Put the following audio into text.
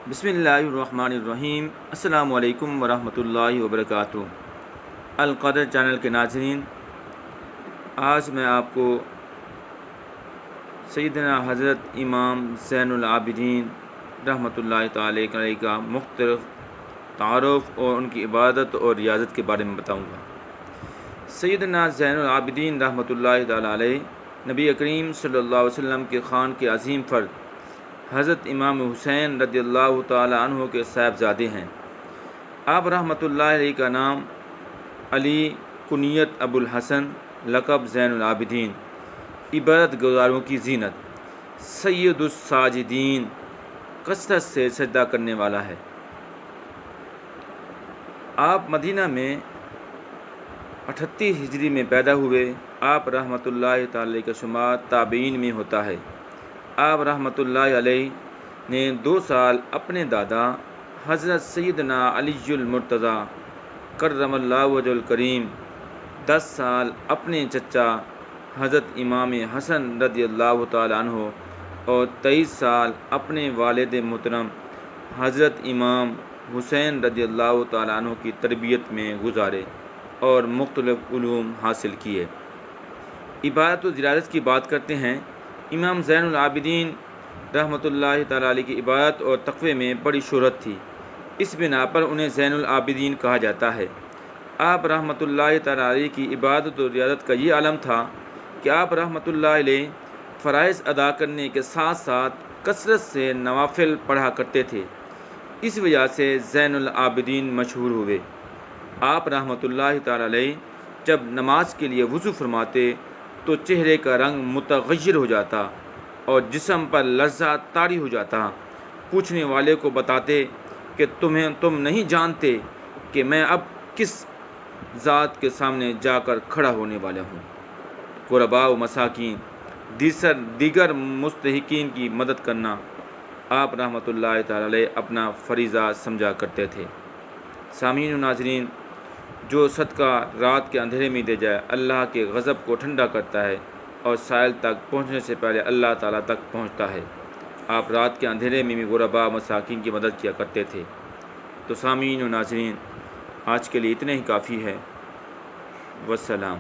بسم اللہ الرحمن الرحیم۔ السلام علیکم ورحمۃ اللہ وبرکاتہ۔ القدر چینل کے ناظرین، آج میں آپ کو سیدنا حضرت امام زین العابدین رحمۃ اللہ تعالی علیہ کا مختلف تعارف اور ان کی عبادت اور ریاضت کے بارے میں بتاؤں گا۔ سیدنا زین العابدین رحمۃ اللہ تعالی علیہ نبی کریم صلی اللہ علیہ وسلم کے خان کے عظیم فرد حضرت امام حسین رضی اللہ تعالی عنہ کے صاحبزادے ہیں۔ آپ رحمۃ اللہ علیہ کا نام علی، کنیت ابو الحسن، لقب زین العابدین، عبادت گزاروں کی زینت، سید الساجدین، کثرت سے سجدہ کرنے والا ہے۔ آپ مدینہ میں 38 ہجری میں پیدا ہوئے۔ آپ رحمۃ اللہ تعالی کا شمار تابعین میں ہوتا ہے۔ آپ رحمۃ اللہ علیہ نے 2 سال اپنے دادا حضرت سیدنا علی المرتضیٰ کرم اللہ وجہ الکریم، 10 سال اپنے چچا حضرت امام حسن رضی اللہ تعالی عنہ اور 23 سال اپنے والد محترم حضرت امام حسین رضی اللہ تعالی عنہ کی تربیت میں گزارے اور مختلف علوم حاصل کیے۔ عبادت و ریاضت کی بات کرتے ہیں۔ امام زین العابدین رحمۃ اللہ تعالی علیہ کی عبادت اور تقوی میں بڑی شہرت تھی، اس بنا پر انہیں زین العابدین کہا جاتا ہے۔ آپ رحمۃ اللہ تعالی علیہ کی عبادت و ریاضت کا یہ عالم تھا کہ آپ رحمۃ اللہ علیہ فرائض ادا کرنے کے ساتھ ساتھ کثرت سے نوافل پڑھا کرتے تھے، اس وجہ سے زین العابدین مشہور ہوئے۔ آپ رحمۃ اللہ تعالی علیہ جب نماز کے لیے وضو فرماتے تو چہرے کا رنگ متغیر ہو جاتا اور جسم پر لرزہ طاری ہو جاتا۔ پوچھنے والے کو بتاتے کہ تم نہیں جانتے کہ میں اب کس ذات کے سامنے جا کر کھڑا ہونے والا ہوں۔ غرباء و مساکین، دیگر مستحقین کی مدد کرنا آپ رحمۃ اللہ تعالی علیہ اپنا فریضہ سمجھا کرتے تھے۔ سامعین و ناظرین، جو صدقہ رات کے اندھیرے میں دے جائے اللہ کے غضب کو ٹھنڈا کرتا ہے اور سائل تک پہنچنے سے پہلے اللہ تعالیٰ تک پہنچتا ہے۔ آپ رات کے اندھیرے میں بھی غرباء مساکین کی مدد کیا کرتے تھے۔ تو سامعین و ناظرین، آج کے لیے اتنے ہی کافی ہے۔ والسلام۔